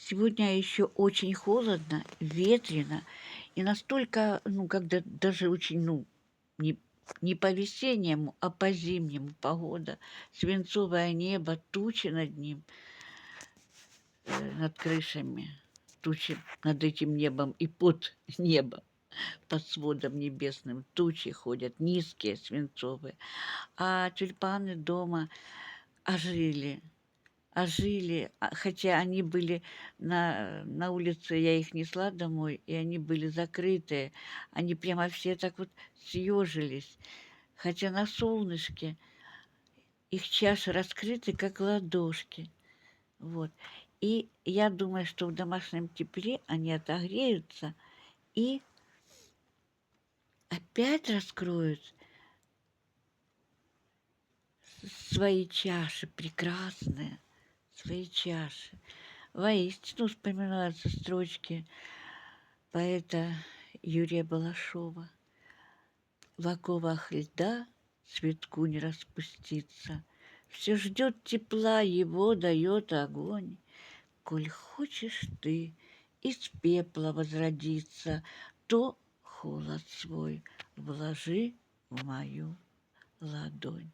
Сегодня еще очень холодно, ветрено и настолько, когда даже очень, не, не по-весеннему, а по-зимнему погода. Свинцовое небо, тучи над ним, над крышами, тучи над этим небом и под небом, под сводом небесным. Тучи ходят, низкие, свинцовые. А тюльпаны дома ожили. Хотя они были на улице, я их несла домой, и они были закрытые. Они прямо все так вот съежились. Хотя на солнышке их чаши раскрыты, как ладошки. Вот. И я думаю, что в домашнем тепле они отогреются и опять раскроют свои чаши прекрасные, свои чаши. Воистину вспоминаются строчки поэта Юрия Балашова. В оковах льда цветку не распуститься. Все ждет тепла, его дает огонь. Коль хочешь ты из пепла возродиться, то холод свой вложи в мою ладонь.